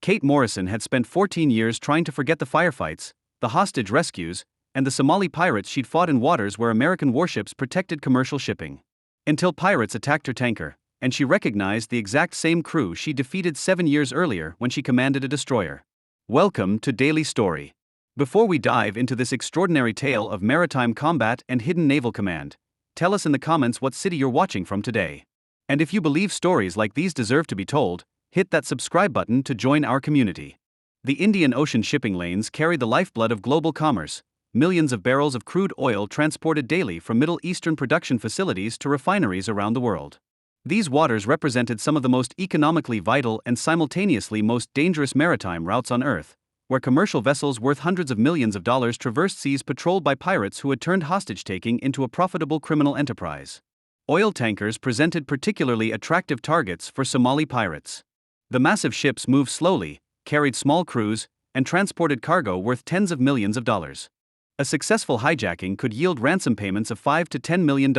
Kate Morrison had spent 14 years trying to forget the firefights, the hostage rescues, and the Somali pirates she'd fought in waters where American warships protected commercial shipping. Until pirates attacked her tanker, and she recognized the exact same crew she defeated 7 years earlier when she commanded a destroyer. Welcome to Daily Story. Before we dive into this extraordinary tale of maritime combat and hidden naval command, tell us in the comments what city you're watching from today. And if you believe stories like these deserve to be told, hit that subscribe button to join our community. The Indian Ocean shipping lanes carry the lifeblood of global commerce, millions of barrels of crude oil transported daily from Middle Eastern production facilities to refineries around the world. These waters represented some of the most economically vital and simultaneously most dangerous maritime routes on Earth, where commercial vessels worth hundreds of millions of dollars traversed seas patrolled by pirates who had turned hostage-taking into a profitable criminal enterprise. Oil tankers presented particularly attractive targets for Somali pirates. The massive ships moved slowly, carried small crews, and transported cargo worth tens of millions of dollars. A successful hijacking could yield ransom payments of $5 to $10 million,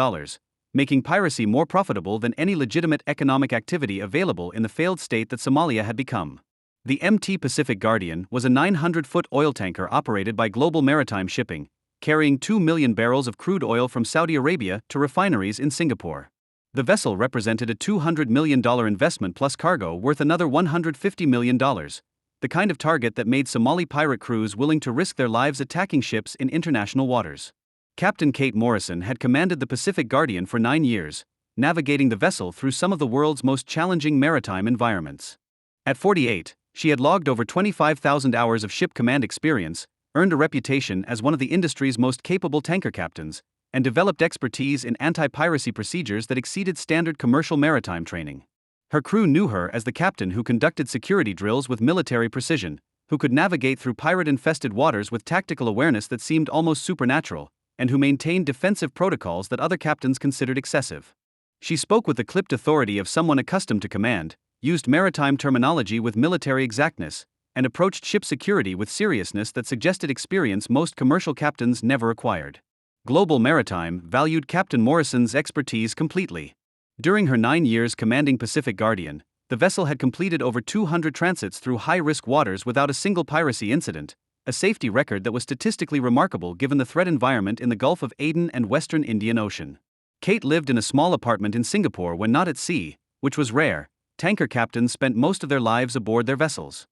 making piracy more profitable than any legitimate economic activity available in the failed state that Somalia had become. The MT Pacific Guardian was a 900-foot oil tanker operated by Global Maritime Shipping, carrying 2 million barrels of crude oil from Saudi Arabia to refineries in Singapore. The vessel represented a $200 million investment plus cargo worth another $150 million, the kind of target that made Somali pirate crews willing to risk their lives attacking ships in international waters. Captain Kate Morrison had commanded the Pacific Guardian for 9 years, navigating the vessel through some of the world's most challenging maritime environments. At 48, she had logged over 25,000 hours of ship command experience, earned a reputation as one of the industry's most capable tanker captains, and developed expertise in anti-piracy procedures that exceeded standard commercial maritime training. Her crew knew her as the captain who conducted security drills with military precision, who could navigate through pirate-infested waters with tactical awareness that seemed almost supernatural, and who maintained defensive protocols that other captains considered excessive. She spoke with the clipped authority of someone accustomed to command, used maritime terminology with military exactness, and approached ship security with seriousness that suggested experience most commercial captains never acquired. Global Maritime valued Captain Morrison's expertise completely. During her 9 years commanding Pacific Guardian, the vessel had completed over 200 transits through high-risk waters without a single piracy incident, a safety record that was statistically remarkable given the threat environment in the Gulf of Aden and Western Indian Ocean. Kate lived in a small apartment in Singapore when not at sea, which was rare. Tanker captains spent most of their lives aboard their vessels.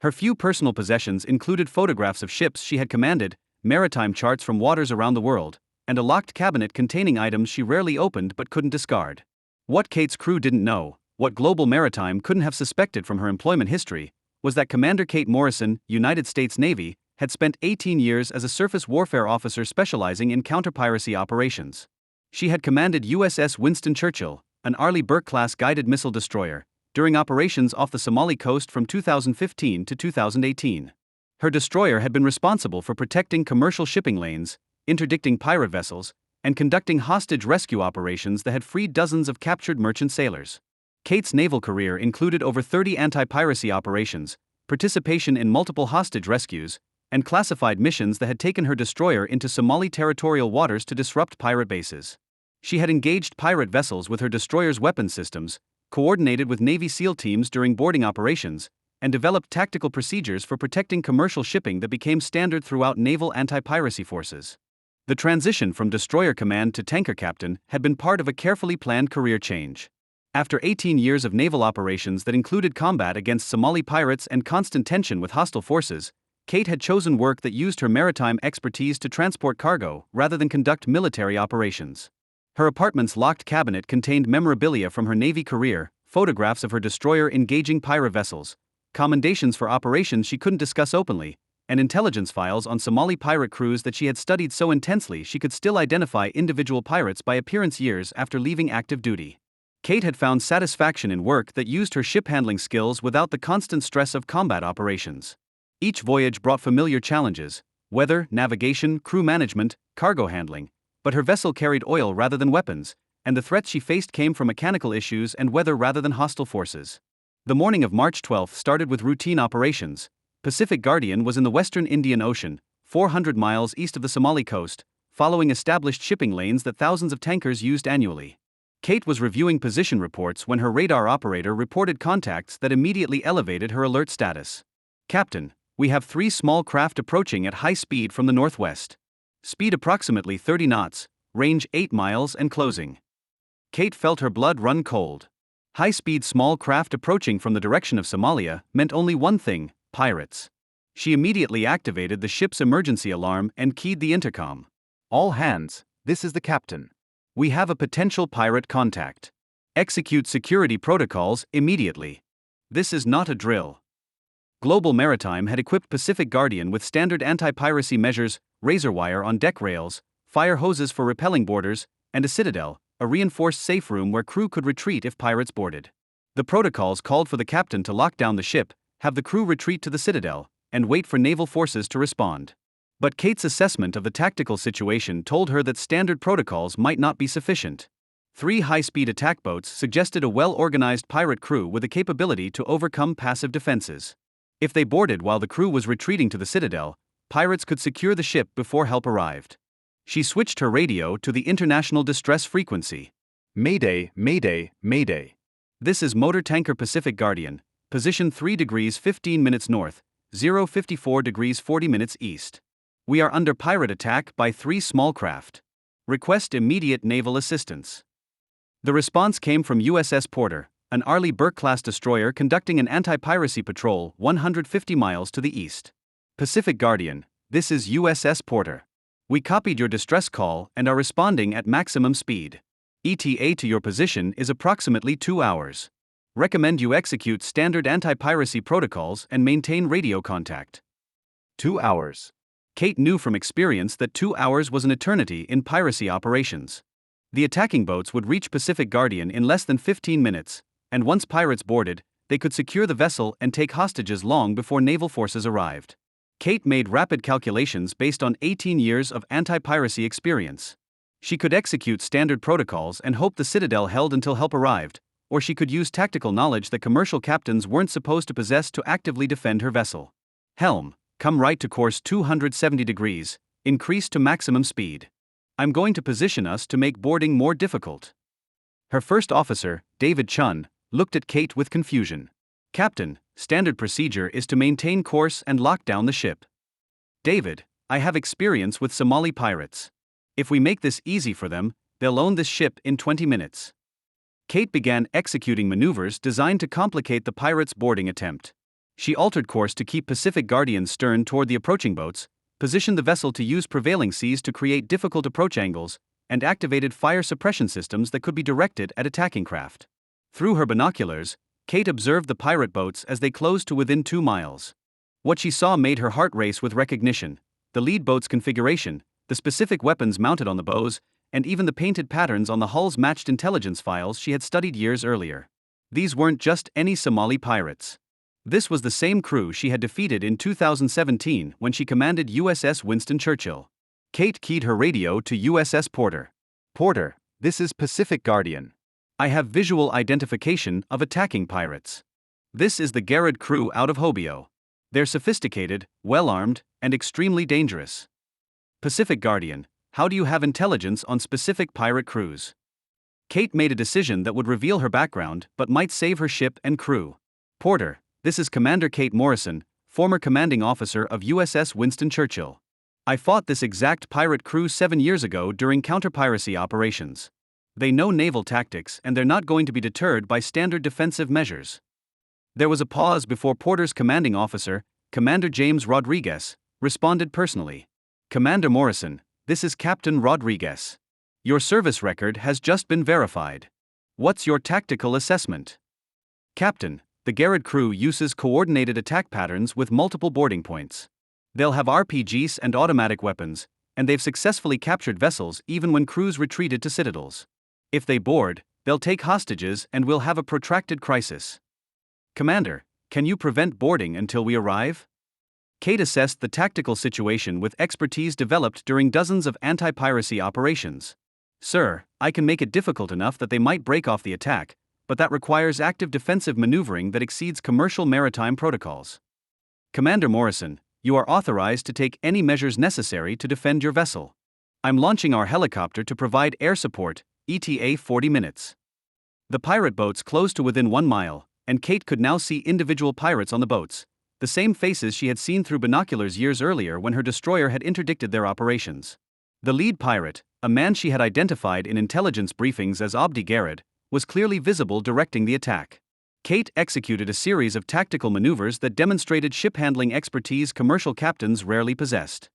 Her few personal possessions included photographs of ships she had commanded, maritime charts from waters around the world, and a locked cabinet containing items she rarely opened but couldn't discard. What Kate's crew didn't know, what Global Maritime couldn't have suspected from her employment history, was that Commander Kate Morrison, United States Navy, had spent 18 years as a surface warfare officer specializing in counter-piracy operations. She had commanded USS Winston Churchill, an Arleigh Burke-class guided missile destroyer, during operations off the Somali coast from 2015 to 2018. Her destroyer had been responsible for protecting commercial shipping lanes, interdicting pirate vessels, and conducting hostage rescue operations that had freed dozens of captured merchant sailors. Kate's naval career included over 30 anti-piracy operations, participation in multiple hostage rescues, and classified missions that had taken her destroyer into Somali territorial waters to disrupt pirate bases. She had engaged pirate vessels with her destroyer's weapon systems, coordinated with Navy SEAL teams during boarding operations, and developed tactical procedures for protecting commercial shipping that became standard throughout naval anti-piracy forces. The transition from destroyer command to tanker captain had been part of a carefully planned career change. After 18 years of naval operations that included combat against Somali pirates and constant tension with hostile forces, Kate had chosen work that used her maritime expertise to transport cargo rather than conduct military operations. Her apartment's locked cabinet contained memorabilia from her Navy career, photographs of her destroyer engaging pirate vessels, commendations for operations she couldn't discuss openly, and intelligence files on Somali pirate crews that she had studied so intensely she could still identify individual pirates by appearance years after leaving active duty. Kate had found satisfaction in work that used her ship-handling skills without the constant stress of combat operations. Each voyage brought familiar challenges: weather, navigation, crew management, cargo handling, but her vessel carried oil rather than weapons, and the threats she faced came from mechanical issues and weather rather than hostile forces. The morning of March 12 started with routine operations. Pacific Guardian was in the Western Indian Ocean, 400 miles east of the Somali coast, following established shipping lanes that thousands of tankers used annually. Kate was reviewing position reports when her radar operator reported contacts that immediately elevated her alert status. Captain, we have 3 small craft approaching at high speed from the northwest. Speed approximately 30 knots, range 8 miles and closing. Kate felt her blood run cold. High-speed small craft approaching from the direction of Somalia meant only one thing: pirates. She immediately activated the ship's emergency alarm and keyed the intercom. All hands, this is the captain. We have a potential pirate contact. Execute security protocols immediately. This is not a drill. Global Maritime had equipped Pacific Guardian with standard anti-piracy measures: razor wire on deck rails, fire hoses for repelling boarders, and a citadel, a reinforced safe room where crew could retreat if pirates boarded. The protocols called for the captain to lock down the ship, have the crew retreat to the citadel, and wait for naval forces to respond. But Kate's assessment of the tactical situation told her that standard protocols might not be sufficient. 3 high-speed attack boats suggested a well-organized pirate crew with the capability to overcome passive defenses. If they boarded while the crew was retreating to the citadel, pirates could secure the ship before help arrived. She switched her radio to the international distress frequency. Mayday, Mayday, Mayday. This is Motor Tanker Pacific Guardian, position 3 degrees 15 minutes north, 054 degrees 40 minutes east. We are under pirate attack by 3 small craft. Request immediate naval assistance. The response came from USS Porter, an Arleigh Burke-class destroyer conducting an anti-piracy patrol 150 miles to the east. Pacific Guardian, this is USS Porter. We copied your distress call and are responding at maximum speed. ETA to your position is approximately 2 hours. Recommend you execute standard anti-piracy protocols and maintain radio contact. 2 hours. Kate knew from experience that 2 hours was an eternity in piracy operations. The attacking boats would reach Pacific Guardian in less than 15 minutes, and once pirates boarded, they could secure the vessel and take hostages long before naval forces arrived. Kate made rapid calculations based on 18 years of anti-piracy experience. She could execute standard protocols and hope the citadel held until help arrived, or she could use tactical knowledge that commercial captains weren't supposed to possess to actively defend her vessel. Helm, come right to course 270 degrees, increase to maximum speed. I'm going to position us to make boarding more difficult. Her first officer, David Chun, looked at Kate with confusion. Captain, standard procedure is to maintain course and lock down the ship. David, I have experience with Somali pirates. If we make this easy for them, they'll own this ship in 20 minutes. Kate began executing maneuvers designed to complicate the pirates' boarding attempt. She altered course to keep Pacific Guardian's stern toward the approaching boats, positioned the vessel to use prevailing seas to create difficult approach angles, and activated fire suppression systems that could be directed at attacking craft. Through her binoculars, Kate observed the pirate boats as they closed to within 2 miles. What she saw made her heart race with recognition: the lead boat's configuration, the specific weapons mounted on the bows, and even the painted patterns on the hulls matched intelligence files she had studied years earlier. These weren't just any Somali pirates. This was the same crew she had defeated in 2017 when she commanded USS Winston Churchill. Kate keyed her radio to USS Porter. Porter, this is Pacific Guardian. I have visual identification of attacking pirates. This is the Garrod crew out of Hobyo. They're sophisticated, well-armed, and extremely dangerous. Pacific Guardian, how do you have intelligence on specific pirate crews? Kate made a decision that would reveal her background but might save her ship and crew. Porter, this is Commander Kate Morrison, former commanding officer of USS Winston Churchill. I fought this exact pirate crew 7 years ago during counter-piracy operations. They know naval tactics and they're not going to be deterred by standard defensive measures. There was a pause before Porter's commanding officer, Commander James Rodriguez, responded personally. Commander Morrison, this is Captain Rodriguez. Your service record has just been verified. What's your tactical assessment? Captain, the Garrod crew uses coordinated attack patterns with multiple boarding points. They'll have RPGs and automatic weapons, and they've successfully captured vessels even when crews retreated to citadels. If they board, they'll take hostages and we'll have a protracted crisis. Commander, can you prevent boarding until we arrive? Kate assessed the tactical situation with expertise developed during dozens of anti-piracy operations. Sir, I can make it difficult enough that they might break off the attack, but that requires active defensive maneuvering that exceeds commercial maritime protocols. Commander Morrison, you are authorized to take any measures necessary to defend your vessel. I'm launching our helicopter to provide air support, ETA 40 minutes. The pirate boats closed to within 1 mile, and Kate could now see individual pirates on the boats, the same faces she had seen through binoculars years earlier when her destroyer had interdicted their operations. The lead pirate, a man she had identified in intelligence briefings as Abdi Garrett, was clearly visible directing the attack. Kate executed a series of tactical maneuvers that demonstrated ship-handling expertise commercial captains rarely possessed.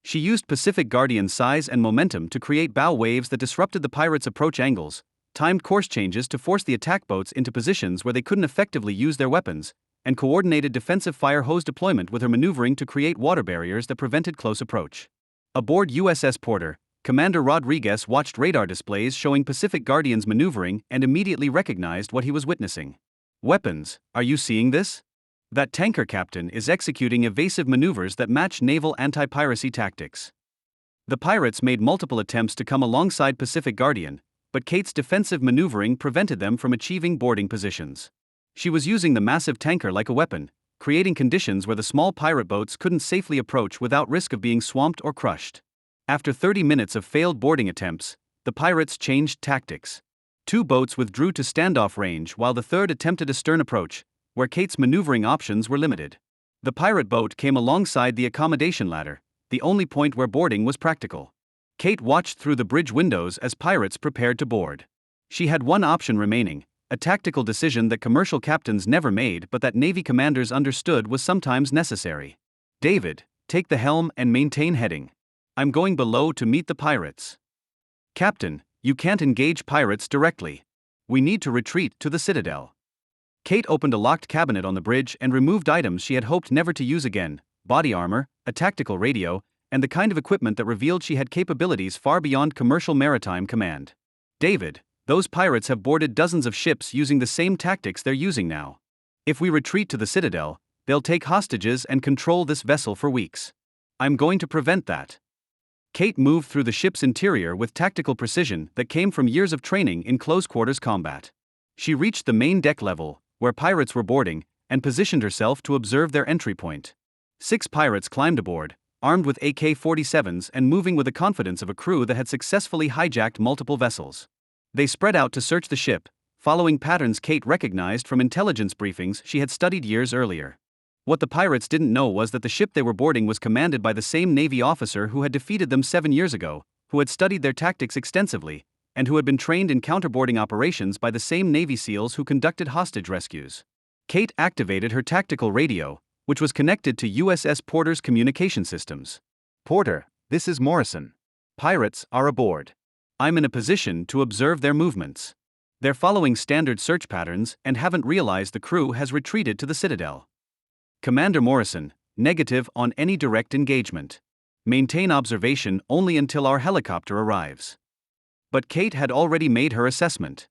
She used Pacific Guardian's size and momentum to create bow waves that disrupted the pirates' approach angles, timed course changes to force the attack boats into positions where they couldn't effectively use their weapons, and coordinated defensive fire hose deployment with her maneuvering to create water barriers that prevented close approach. Aboard USS Porter, Commander Rodriguez watched radar displays showing Pacific Guardian's maneuvering and immediately recognized what he was witnessing. Weapons, are you seeing this? That tanker captain is executing evasive maneuvers that match naval anti-piracy tactics. The pirates made multiple attempts to come alongside Pacific Guardian, but Kate's defensive maneuvering prevented them from achieving boarding positions. She was using the massive tanker like a weapon, creating conditions where the small pirate boats couldn't safely approach without risk of being swamped or crushed. After 30 minutes of failed boarding attempts, the pirates changed tactics. 2 boats withdrew to standoff range while the third attempted a stern approach, where Kate's maneuvering options were limited. The pirate boat came alongside the accommodation ladder, the only point where boarding was practical. Kate watched through the bridge windows as pirates prepared to board. She had one option remaining, a tactical decision that commercial captains never made but that Navy commanders understood was sometimes necessary. David, take the helm and maintain heading. I'm going below to meet the pirates. Captain, you can't engage pirates directly. We need to retreat to the Citadel. Kate opened a locked cabinet on the bridge and removed items she had hoped never to use again, body armor, a tactical radio, and the kind of equipment that revealed she had capabilities far beyond commercial maritime command. David, those pirates have boarded dozens of ships using the same tactics they're using now. If we retreat to the Citadel, they'll take hostages and control this vessel for weeks. I'm going to prevent that. Kate moved through the ship's interior with tactical precision that came from years of training in close-quarters combat. She reached the main deck level, where pirates were boarding, and positioned herself to observe their entry point. 6 pirates climbed aboard, armed with AK-47s and moving with the confidence of a crew that had successfully hijacked multiple vessels. They spread out to search the ship, following patterns Kate recognized from intelligence briefings she had studied years earlier. What the pirates didn't know was that the ship they were boarding was commanded by the same Navy officer who had defeated them 7 years ago, who had studied their tactics extensively, and who had been trained in counterboarding operations by the same Navy SEALs who conducted hostage rescues. Kate activated her tactical radio, which was connected to USS Porter's communication systems. Porter, this is Morrison. Pirates are aboard. I'm in a position to observe their movements. They're following standard search patterns and haven't realized the crew has retreated to the Citadel. Commander Morrison, negative on any direct engagement. Maintain observation only until our helicopter arrives. But Kate had already made her assessment.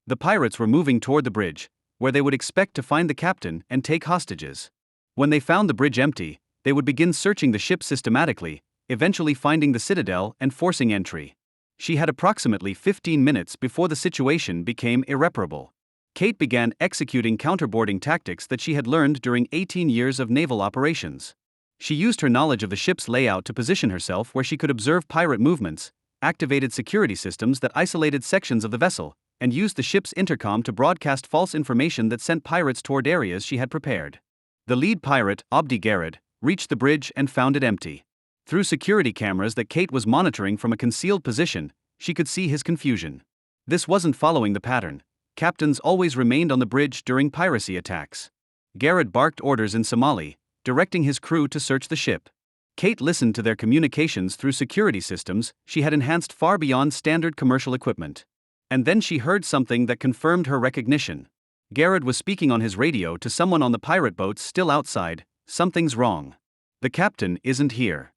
The pirates were moving toward the bridge, where they would expect to find the captain and take hostages. When they found the bridge empty, they would begin searching the ship systematically, eventually finding the Citadel and forcing entry. She had approximately 15 minutes before the situation became irreparable. Kate began executing counterboarding tactics that she had learned during 18 years of naval operations. She used her knowledge of the ship's layout to position herself where she could observe pirate movements, activated security systems that isolated sections of the vessel, and used the ship's intercom to broadcast false information that sent pirates toward areas she had prepared. The lead pirate, Abdi Garrett, reached the bridge and found it empty. Through security cameras that Kate was monitoring from a concealed position, she could see his confusion. This wasn't following the pattern. Captains always remained on the bridge during piracy attacks. Garrett barked orders in Somali, directing his crew to search the ship. Kate listened to their communications through security systems she had enhanced far beyond standard commercial equipment. And then she heard something that confirmed her recognition. Garrett was speaking on his radio to someone on the pirate boats still outside. Something's wrong. The captain isn't here.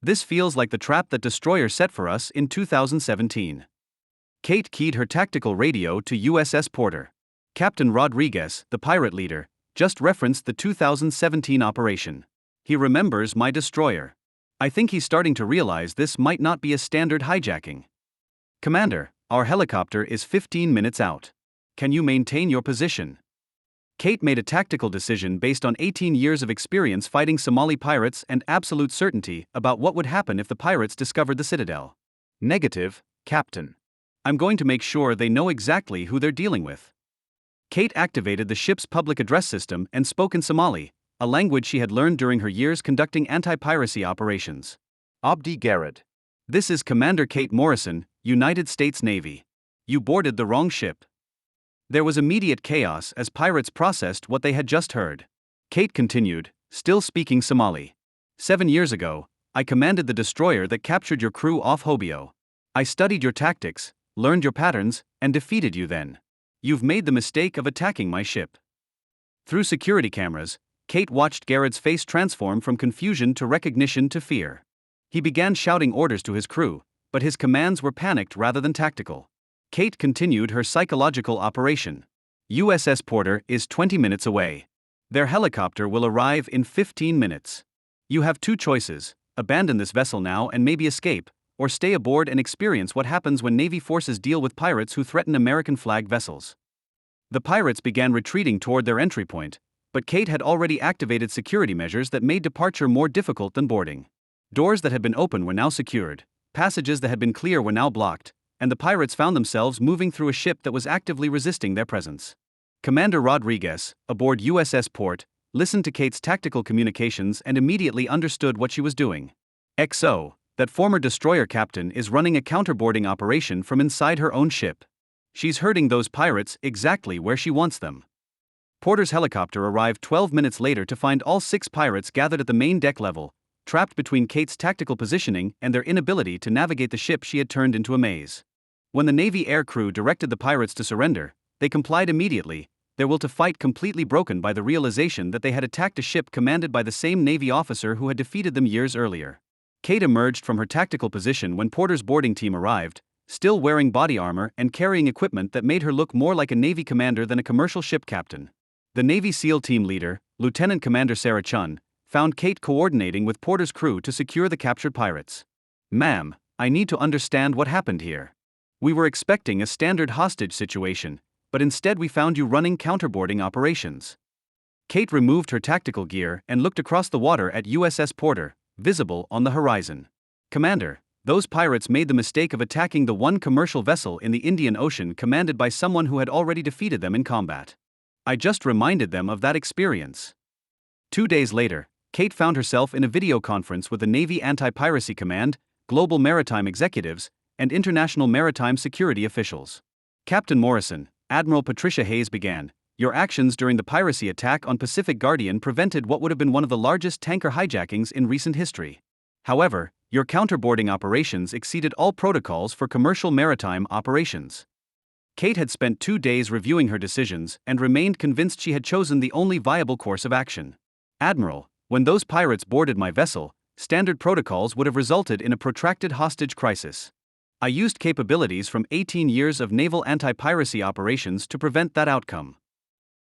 This feels like the trap that destroyer set for us in 2017. Kate keyed her tactical radio to USS Porter. Captain Rodriguez, the pirate leader, just referenced the 2017 operation. He remembers my destroyer. I think he's starting to realize this might not be a standard hijacking. Commander, our helicopter is 15 minutes out. Can you maintain your position? Kate made a tactical decision based on 18 years of experience fighting Somali pirates and absolute certainty about what would happen if the pirates discovered the Citadel. Negative, Captain. I'm going to make sure they know exactly who they're dealing with. Kate activated the ship's public address system and spoke in Somali, a language she had learned during her years conducting anti-piracy operations. Abdi Garrett. This is Commander Kate Morrison, United States Navy. You boarded the wrong ship. There was immediate chaos as pirates processed what they had just heard. Kate continued, still speaking Somali. 7 years ago, I commanded the destroyer that captured your crew off Hobyo. I studied your tactics, learned your patterns, and defeated you then. You've made the mistake of attacking my ship. Through security cameras, Kate watched Garrett's face transform from confusion to recognition to fear. He began shouting orders to his crew, but his commands were panicked rather than tactical. Kate continued her psychological operation. USS Porter is 20 minutes away. Their helicopter will arrive in 15 minutes. You have 2 choices: abandon this vessel now and maybe escape, or stay aboard and experience what happens when Navy forces deal with pirates who threaten American flag vessels. The pirates began retreating toward their entry point, but Kate had already activated security measures that made departure more difficult than boarding. Doors that had been open were now secured, passages that had been clear were now blocked, and the pirates found themselves moving through a ship that was actively resisting their presence. Commander Rodriguez, aboard USS Port, listened to Kate's tactical communications and immediately understood what she was doing. XO, that former destroyer captain is running a counterboarding operation from inside her own ship. She's herding those pirates exactly where she wants them. Porter's helicopter arrived 12 minutes later to find all 6 pirates gathered at the main deck level, trapped between Kate's tactical positioning and their inability to navigate the ship she had turned into a maze. When the Navy air crew directed the pirates to surrender, they complied immediately, their will to fight completely broken by the realization that they had attacked a ship commanded by the same Navy officer who had defeated them years earlier. Kate emerged from her tactical position when Porter's boarding team arrived, still wearing body armor and carrying equipment that made her look more like a Navy commander than a commercial ship captain. The Navy SEAL team leader, Lieutenant Commander Sarah Chun, found Kate coordinating with Porter's crew to secure the captured pirates. Ma'am, I need to understand what happened here. We were expecting a standard hostage situation, but instead we found you running counterboarding operations. Kate removed her tactical gear and looked across the water at USS Porter, visible on the horizon. Commander, those pirates made the mistake of attacking the one commercial vessel in the Indian Ocean commanded by someone who had already defeated them in combat. I just reminded them of that experience. 2 days later, Kate found herself in a video conference with the Navy Anti-Piracy Command, global maritime executives, and international maritime security officials. Captain Morrison, Admiral Patricia Hayes began, your actions during the piracy attack on Pacific Guardian prevented what would have been one of the largest tanker hijackings in recent history. However, your counterboarding operations exceeded all protocols for commercial maritime operations. Kate had spent 2 days reviewing her decisions and remained convinced she had chosen the only viable course of action. Admiral, when those pirates boarded my vessel, standard protocols would have resulted in a protracted hostage crisis. I used capabilities from 18 years of naval anti-piracy operations to prevent that outcome.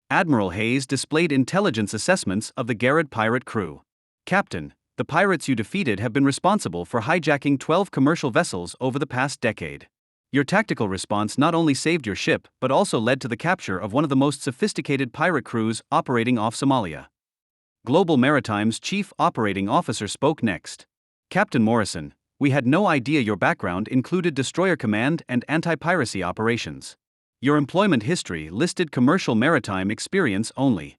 Admiral Hayes displayed intelligence assessments of the Garrett pirate crew. Captain, the pirates you defeated have been responsible for hijacking 12 commercial vessels over the past decade. Your tactical response not only saved your ship but also led to the capture of one of the most sophisticated pirate crews operating off Somalia. Global Maritime's Chief Operating Officer spoke next. Captain Morrison, we had no idea your background included destroyer command and anti-piracy operations. Your employment history listed commercial maritime experience only.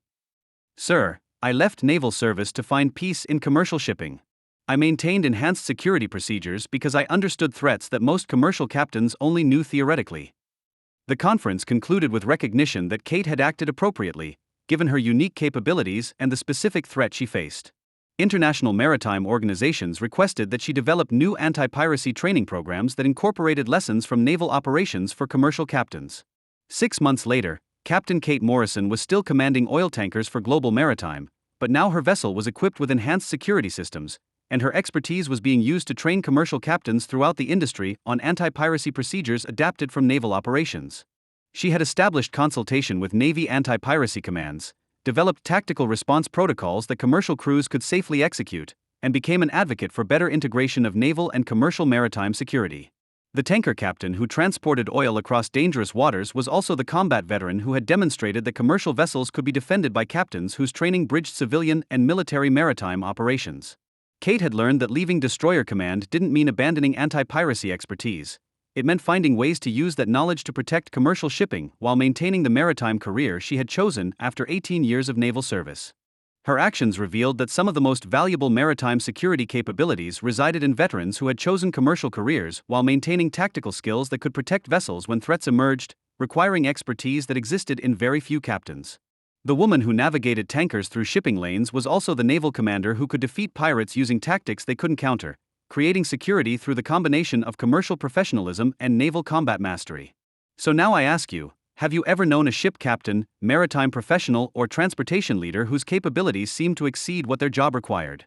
Sir, I left naval service to find peace in commercial shipping. I maintained enhanced security procedures because I understood threats that most commercial captains only knew theoretically. The conference concluded with recognition that Kate had acted appropriately, given her unique capabilities and the specific threat she faced. International maritime organizations requested that she develop new anti-piracy training programs that incorporated lessons from naval operations for commercial captains. 6 months later, Captain Kate Morrison was still commanding oil tankers for Global Maritime, but now her vessel was equipped with enhanced security systems, and her expertise was being used to train commercial captains throughout the industry on anti-piracy procedures adapted from naval operations. She had established consultation with Navy anti-piracy commands, developed tactical response protocols that commercial crews could safely execute, and became an advocate for better integration of naval and commercial maritime security. The tanker captain who transported oil across dangerous waters was also the combat veteran who had demonstrated that commercial vessels could be defended by captains whose training bridged civilian and military maritime operations. Kate had learned that leaving destroyer command didn't mean abandoning anti-piracy expertise. It meant finding ways to use that knowledge to protect commercial shipping while maintaining the maritime career she had chosen after 18 years of naval service. Her actions revealed that some of the most valuable maritime security capabilities resided in veterans who had chosen commercial careers while maintaining tactical skills that could protect vessels when threats emerged, requiring expertise that existed in very few captains. The woman who navigated tankers through shipping lanes was also the naval commander who could defeat pirates using tactics they couldn't counter, creating security through the combination of commercial professionalism and naval combat mastery. So now I ask you, have you ever known a ship captain, maritime professional, or transportation leader whose capabilities seemed to exceed what their job required?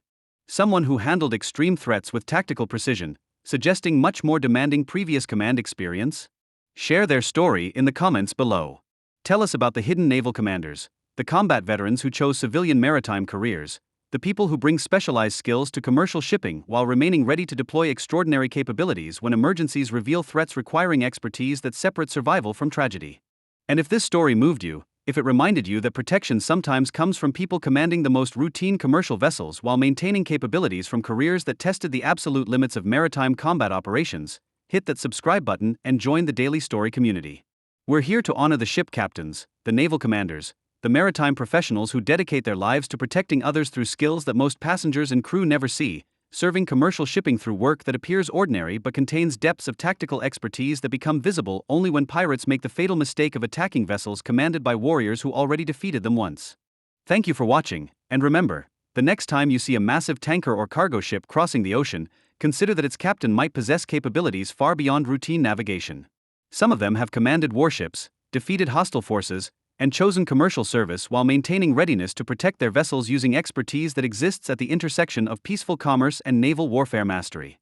Someone who handled extreme threats with tactical precision, suggesting much more demanding previous command experience? Share their story in the comments below. Tell us about the hidden naval commanders, the combat veterans who chose civilian maritime careers, the people who bring specialized skills to commercial shipping while remaining ready to deploy extraordinary capabilities when emergencies reveal threats requiring expertise that separate survival from tragedy. And if this story moved you, if it reminded you that protection sometimes comes from people commanding the most routine commercial vessels while maintaining capabilities from careers that tested the absolute limits of maritime combat operations, hit that subscribe button and join the Daily Story community. We're here to honor the ship captains, the naval commanders, the maritime professionals who dedicate their lives to protecting others through skills that most passengers and crew never see, serving commercial shipping through work that appears ordinary but contains depths of tactical expertise that become visible only when pirates make the fatal mistake of attacking vessels commanded by warriors who already defeated them once. Thank you for watching, and remember, the next time you see a massive tanker or cargo ship crossing the ocean, consider that its captain might possess capabilities far beyond routine navigation. Some of them have commanded warships, defeated hostile forces, and chosen commercial service while maintaining readiness to protect their vessels using expertise that exists at the intersection of peaceful commerce and naval warfare mastery.